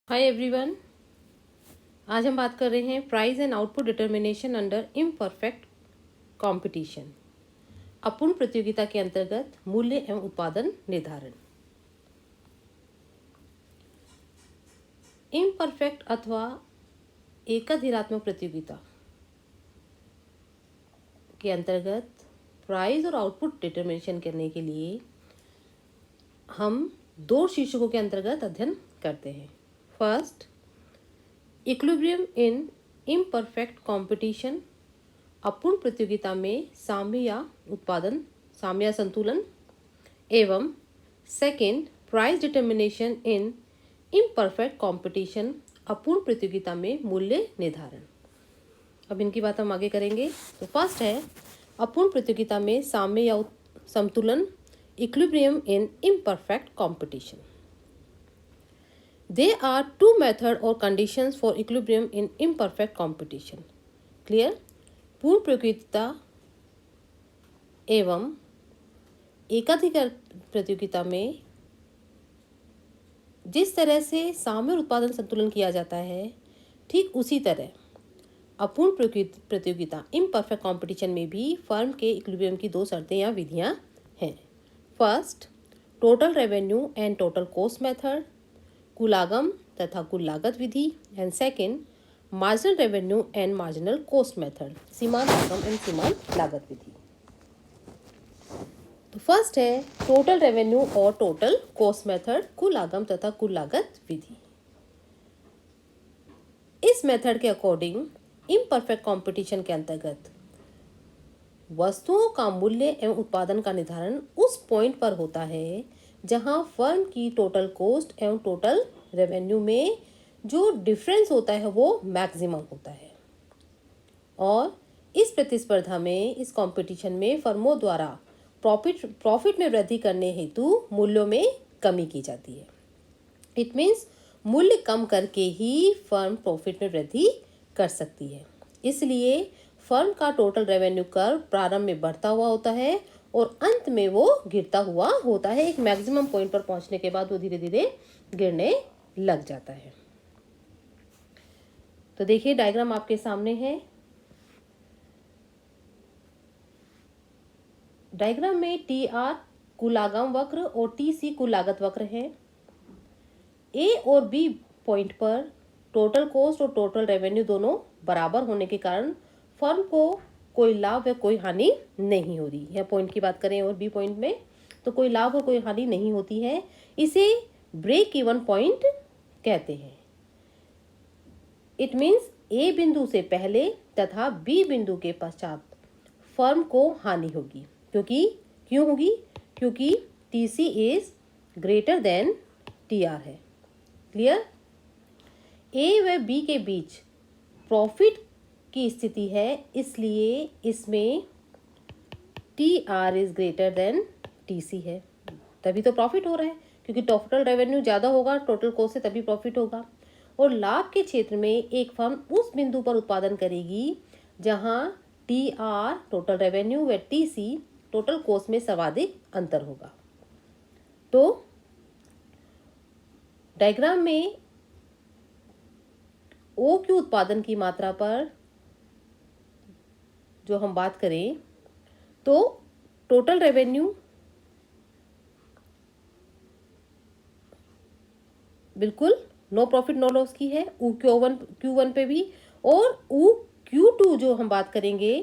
Hi everyone. आज हम बात कर रहे हैं price and output determination under imperfect competition. अपूर्ण प्रतियोगिता के अंतर्गत मूल्य एवं उत्पादन निर्धारण। इम्परफेक्ट अथवा एकाधिरात्मक प्रतियोगिता के अंतर्गत प्राइस और आउटपुट डिटर्मिनेशन करने के लिए हम दो शीर्षकों के अंतर्गत अध्ययन करते हैं। फर्स्ट, इक्विलिब्रियम इन इम्परफेक्ट कंपटीशन, अपूर्ण प्रतियोगिता में साम्य या उत्पादन साम्य या संतुलन। एवं second, price determination in imperfect competition, अपूर्ण प्रतियोगिता में मूल्य निर्धारण। अब इनकी बात हम आगे करेंगे। तो फर्स्ट है अपूर्ण प्रतियोगिता में साम्य या संतुलन, equilibrium in imperfect competition. There are two methods or conditions for equilibrium in imperfect competition. Clear? पूर्ण प्रतियोगिता एवं एकाधिक प्रतियोगिता में जिस तरह से साम्य और उत्पादन संतुलन किया जाता है, ठीक उसी तरह अपूर्ण प्रतियोगिता इम्परफेक्ट कंपटीशन में भी फर्म के इक्विलिब्रियम की दो शर्तें या विधियां हैं। First, total revenue and total cost method, कुल आगम तथा कुल लागत विधि। And second, marginal revenue and marginal cost method, सीमांत आगम एंड सीमांत लागत विधि। तो फर्स्ट है टोटल रेवेन्यू और टोटल कॉस्ट मेथड, कुल आगम तथा कुल लागत विधि। इस मेथड के अकॉर्डिंग इम्परफेक्ट कंपटीशन के अंतर्गत वस्तुओं का मूल्य एवं उत्पादन का निर्धारण उस पॉइंट पर होता है जहां फर्म की टोटल कॉस्ट एवं टोटल रेवेन्यू में जो डिफरेंस होता है वो मैक्सिमम होता है। और इस प्रतिस्पर्धा में, इस कंपटीशन में फर्मों द्वारा प्रॉफिट में वृद्धि करने हेतु मूल्यों में कमी की जाती है। इट मीन्स मूल्य कम करके ही फर्म प्रॉफिट में वृद्धि कर सकती है। इसलिए फर्म का टोटल रेवेन्यू कर्व प्रारंभ में बढ़ता हुआ होता है और अंत में वो गिरता हुआ होता है। एक मैक्सिमम पॉइंट पर पहुंचने के बाद वो धीरे धीरे गिरने लग जाता है। तो देखिए डायग्राम आपके सामने है। डायग्राम में टी आर कुल आगम वक्र और टी सी कुल लागत वक्र है। ए और बी पॉइंट पर टोटल कॉस्ट और टोटल रेवेन्यू दोनों बराबर होने के कारण फर्म को कोई लाभ या कोई हानि नहीं हो रही है। पॉइंट की बात करें और बी पॉइंट में तो कोई लाभ और कोई हानि नहीं होती है। इसे ब्रेक इवन पॉइंट कहते हैं। इट मीन्स ए बिंदु से पहले तथा बी बिंदु के पश्चात फर्म को हानि होगी। क्यों होगी? क्योंकि TC is greater then TR है। क्लियर? ए व बी के बीच प्रॉफिट की स्थिति है, इसलिए इसमें T R is greater than T C है, तभी तो प्रॉफिट हो रहा है। क्योंकि टोटल रेवेन्यू ज़्यादा होगा टोटल कॉस्ट से, तभी प्रॉफिट होगा। और लाभ के क्षेत्र में एक फर्म उस बिंदु पर उत्पादन करेगी जहां टी आर टोटल रेवेन्यू व टी सी टोटल कॉस्ट में सर्वाधिक अंतर होगा। तो डायग्राम में ओ क्यू उत्पादन की मात्रा पर जो हम बात करें तो टोटल रेवेन्यू बिल्कुल नो प्रॉफिट नो लॉस की है Q1 पे भी। और Q2 जो हम बात करेंगे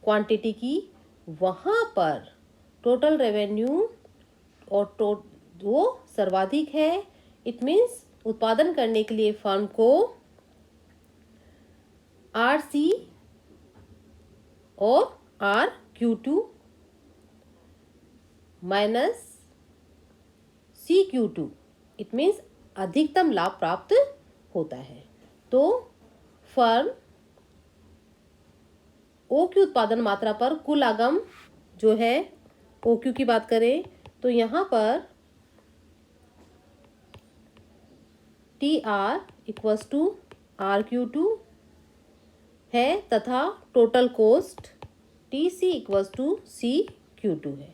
क्वांटिटी की, वहां पर टोटल रेवेन्यू और वो सर्वाधिक है। इट मीन्स उत्पादन करने के लिए फर्म को RC और RQ2 minus CQ2 it means अधिकतम लाभ प्राप्त होता है। तो फर्म OQ उत्पादन मात्रा पर कुल आगम जो है OQ की बात करें तो यहाँ पर TR इक्वल्स टू RQ2 है तथा total cost TC equals to CQ2 है।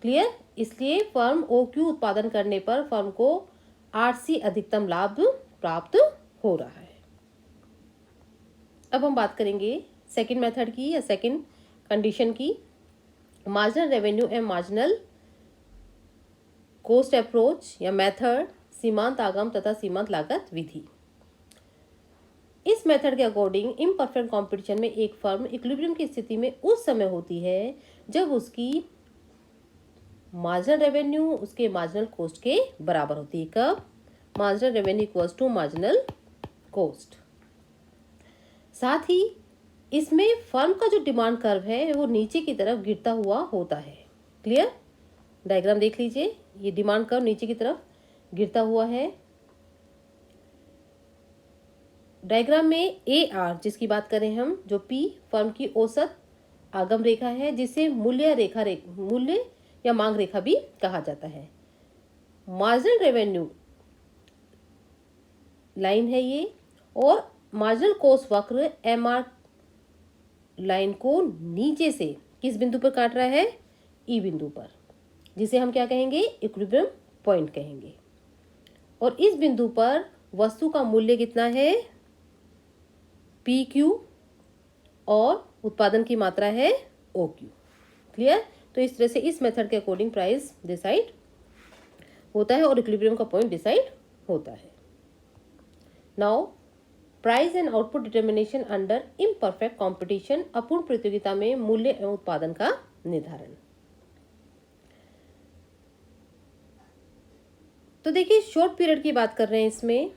क्लियर? इसलिए फर्म OQ उत्पादन करने पर फर्म को RC अधिकतम लाभ प्राप्त हो रहा है। अब हम बात करेंगे सेकंड मेथड की या सेकंड कंडीशन की, marginal revenue and marginal cost approach या मेथड, सीमांत आगम तथा सीमांत लागत विधि। इस मेथड के अकॉर्डिंग इम्परफेक्ट कंपटीशन में एक फर्म इक्विलिब्रियम की स्थिति में उस समय होती है जब उसकी मार्जिनल रेवेन्यू उसके मार्जिनल कोस्ट के बराबर होती है। कब? Marginal revenue equals to marginal cost. साथ ही इसमें फर्म का जो डिमांड कर्व है वो नीचे की तरफ गिरता हुआ होता है। क्लियर? डायग्राम देख लीजिए, ये डिमांड कर्व नीचे की तरफ गिरता हुआ है। डायग्राम में AR जिसकी बात करें हम, जो P फर्म की औसत आगम रेखा है, जिसे मूल्य या मांग रेखा भी कहा जाता है। मार्जिनल रेवेन्यू लाइन है ये, और मार्जिनल कोस्ट वक्र MR लाइन को नीचे से किस बिंदु पर काट रहा है? E बिंदु पर, जिसे हम क्या कहेंगे? इक्विलिब्रियम पॉइंट कहेंगे। और इस बिंदु पर वस्तु का मूल्य कितना है? PQ, और उत्पादन की मात्रा है OQ। क्लियर? तो इस तरह से इस मेथड के अकॉर्डिंग प्राइस डिसाइड होता है और इक्विलिब्रियम का पॉइंट डिसाइड होता है। Now price and output determination under imperfect competition, अपूर्ण प्रतियोगिता में मूल्य एवं उत्पादन का निर्धारण। तो देखिए, शॉर्ट पीरियड की बात कर रहे हैं। इसमें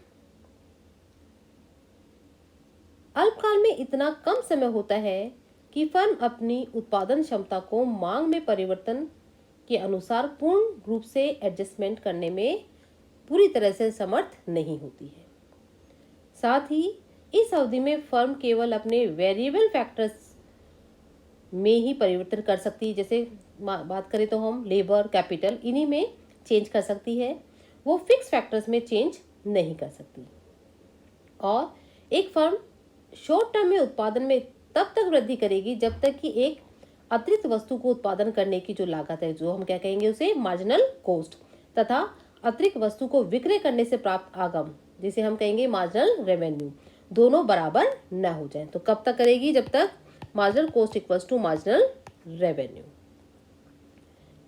अल्पकाल में इतना कम समय होता है कि फर्म अपनी उत्पादन क्षमता को मांग में परिवर्तन के अनुसार पूर्ण रूप से एडजस्टमेंट करने में पूरी तरह से समर्थ नहीं होती है। साथ ही इस अवधि में फर्म केवल अपने वेरिएबल फैक्टर्स में ही परिवर्तन कर सकती है। जैसे बात करें तो हम लेबर, कैपिटल, इन्हीं में चेंज कर सकती है, वो फिक्स फैक्टर्स में चेंज नहीं कर सकती। और एक फर्म शॉर्ट टर्म में उत्पादन में तब तक वृद्धि करेगी जब तक कि एक अतिरिक्त वस्तु को उत्पादन करने की जो लागत है, जो हम क्या कहेंगे उसे, मार्जिनल कोस्ट, तथा अतिरिक्त वस्तु को विक्रय करने से प्राप्त आगम, जिसे हम कहेंगे मार्जिनल रेवेन्यू, दोनों बराबर न हो जाए। तो कब तक करेगी? जब तक marginal cost equals to marginal revenue.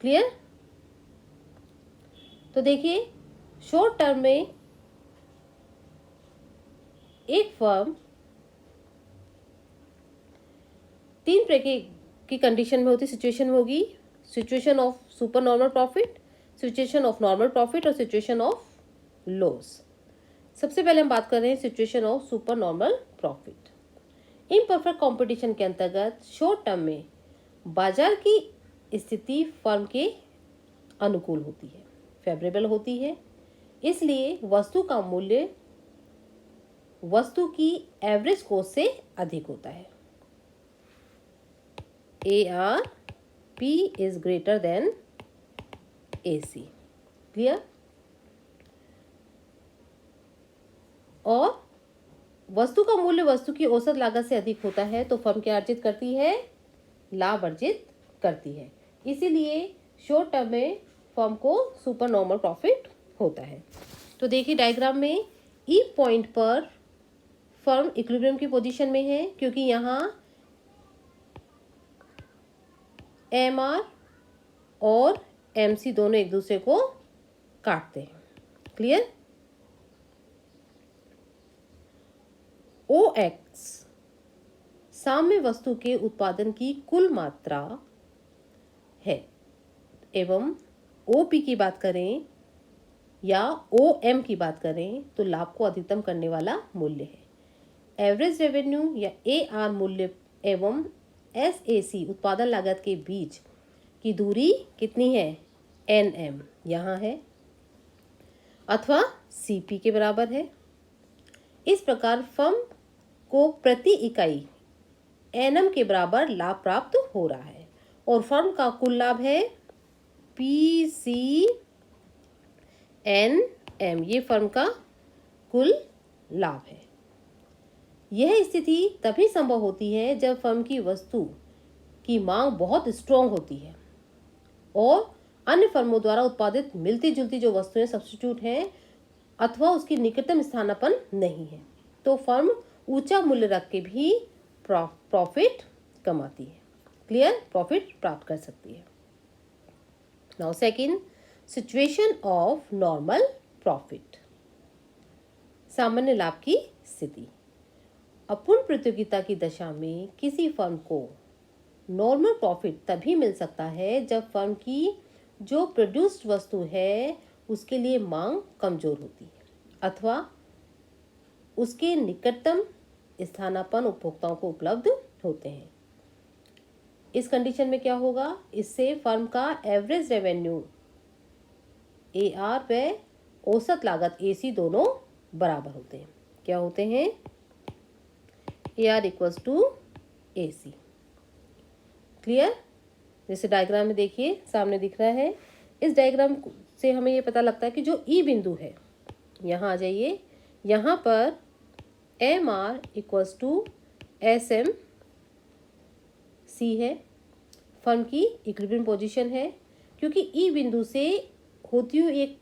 Clear? तो देखिए, शॉर्ट टर्म में एक फर्म तीन प्रकार की कंडीशन में होती, सिचुएशन में होगी। Situation of super normal profit, situation of normal profit और सिचुएशन ऑफ लॉस। सबसे पहले हम बात कर रहे हैं situation of super normal profit. Imperfect competition के अंतर्गत शॉर्ट टर्म में बाजार की स्थिति फर्म के अनुकूल होती है, फेवरेबल होती है। इसलिए वस्तु का मूल्य वस्तु की एवरेज कॉस्ट से अधिक होता है। ARP is greater than AC। Clear? और वस्तु का मूल्य वस्तु की औसत लागत से अधिक होता है तो फर्म क्या अर्जित करती है? लाभ अर्जित करती है। इसीलिए शॉर्ट टर्म में फर्म को सुपर नॉर्मल प्रॉफिट होता है। तो देखिए, डायग्राम में E पॉइंट पर फर्म इक्विलिब्रियम की पोजीशन में है, क्योंकि यहाँ MR और MC दोनों एक दूसरे को काटते हैं। क्लियर? OX साम्य वस्तु के उत्पादन की कुल मात्रा है, एवं OP की बात करें या OM की बात करें तो लाभ को अधिकतम करने वाला मूल्य है। एवरेज रेवेन्यू या AR मूल्य एवं SAC उत्पादन लागत के बीच की दूरी कितनी है? NM यहाँ है, अथवा CP के बराबर है। इस प्रकार फर्म को प्रति इकाई NM के बराबर लाभ प्राप्त हो रहा है और फर्म का कुल लाभ है PCNM। ये फर्म का कुल लाभ है। यह स्थिति तभी संभव होती है जब फर्म की वस्तु की मांग बहुत स्ट्रॉन्ग होती है और अन्य फर्मों द्वारा उत्पादित मिलती जुलती जो वस्तुएं सब्स्टिट्यूट हैं अथवा उसकी निकटतम स्थानापन्न नहीं है, तो फर्म ऊंचा मूल्य रख के भी प्रॉफिट कमाती है। क्लियर, प्रॉफिट प्राप्त कर सकती है। Now second, situation of normal profit, सामान्य लाभ की स्थिति। अपूर्ण प्रतियोगिता की दशा में किसी फर्म को नॉर्मल प्रॉफिट तभी मिल सकता है जब फर्म की जो प्रोड्यूस्ड वस्तु है उसके लिए मांग कमजोर होती है अथवा उसके निकटतम स्थानापन्न उपभोक्ताओं को उपलब्ध होते हैं। इस कंडीशन में क्या होगा, इससे फर्म का एवरेज रेवेन्यू AR व औसत लागत AC दोनों बराबर होते हैं। क्या होते हैं, AR equals to AC। Clear, जैसे डायग्राम में देखिए सामने दिख रहा है, इस डायग्राम से हमें ये पता लगता है कि जो E बिंदु है, यहाँ आ जाइए, यहाँ पर MR equals to SM C है, फर्म की इक्विलिब्रियम पोजीशन है, क्योंकि E बिंदु से होती हुई एक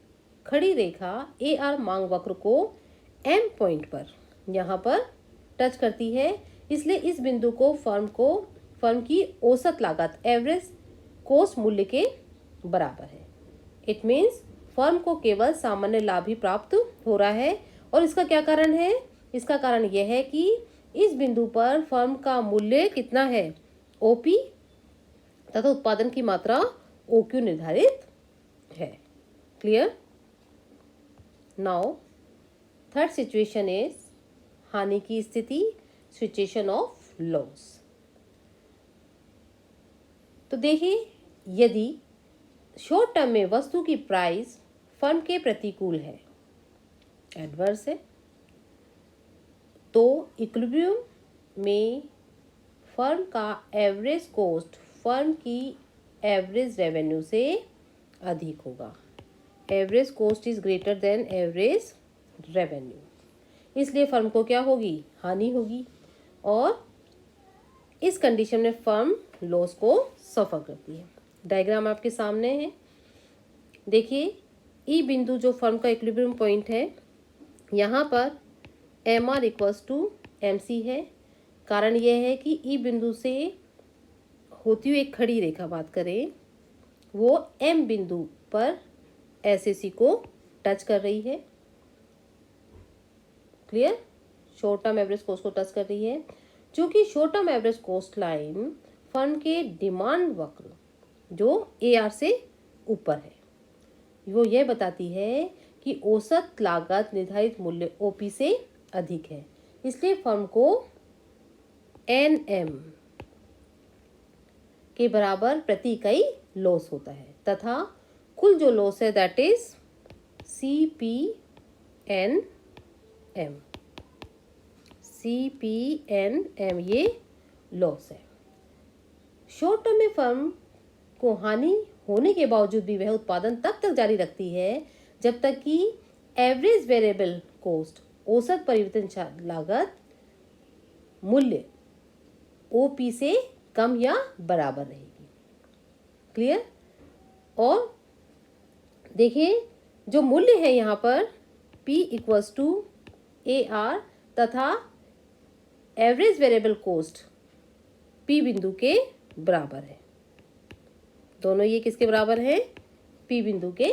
खड़ी रेखा AR मांग वक्र को M पॉइंट पर यहाँ पर टच करती है, इसलिए इस बिंदु को फर्म की औसत लागत एवरेज कोस्ट मूल्य के बराबर है। इट मीन्स फर्म को केवल सामान्य लाभ ही प्राप्त हो रहा है। और इसका क्या कारण है, इसका कारण यह है कि इस बिंदु पर फर्म का मूल्य कितना है, OP, तथा उत्पादन की मात्रा OQ निर्धारित है। Clear. Now third situation is हानि की स्थिति, सिचुएशन ऑफ लॉस। तो देखिए, यदि शॉर्ट टर्म में वस्तु की प्राइस फर्म के प्रतिकूल है, एडवर्स है, तो इक्विलिब्रियम में फर्म का एवरेज कोस्ट फर्म की एवरेज रेवेन्यू से अधिक होगा। Average cost is greater than average revenue, इसलिए फर्म को क्या होगी, हानि होगी, और इस कंडीशन में फर्म लॉस को सफर करती है। डायग्राम आपके सामने है, देखिए ई बिंदु जो फर्म का इक्विलिब्रियम पॉइंट है, यहाँ पर MR इक्वल्स टू MC है। कारण यह है कि ई बिंदु से होती हुई एक खड़ी रेखा बात करें, वो M बिंदु पर SAC को टच कर रही है। Clear, short term average cost को टच कर रही है। चूंकि short term average cost line firm के डिमांड वक्र जो AR से ऊपर है, वो यह बताती है कि औसत लागत निर्धारित मूल्य OP से अधिक है, इसलिए फर्म को NM के बराबर प्रति इकाई लॉस होता है, तथा कुल जो लॉस है दैट इज CPNM, ये लॉस है। शॉर्ट टर्म में फर्म को हानि होने के बावजूद भी वह उत्पादन तब तक जारी रखती है जब तक कि एवरेज वेरिएबल कोस्ट औसत परिवर्तनशील लागत मूल्य OP से कम या बराबर रहेगी। क्लियर। और देखिए जो मूल्य है यहाँ पर P इक्वल्स टू AR तथा एवरेज वेरिएबल कोस्ट P बिंदु के बराबर है। दोनों ये किसके बराबर है, P बिंदु के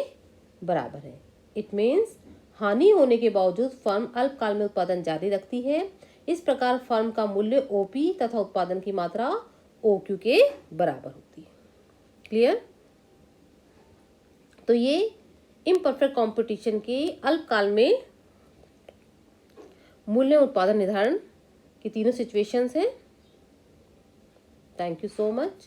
बराबर है। इट मीन्स हानि होने के बावजूद फर्म अल्पकाल में उत्पादन जारी रखती है। इस प्रकार फर्म का मूल्य OP तथा उत्पादन की मात्रा OQ के बराबर होती है। क्लियर। तो ये इम्परफेक्ट कंपटीशन के अल्पकाल में मूल्य उत्पादन निर्धारण की तीनों सिचुएशंस हैं। Thank you so much.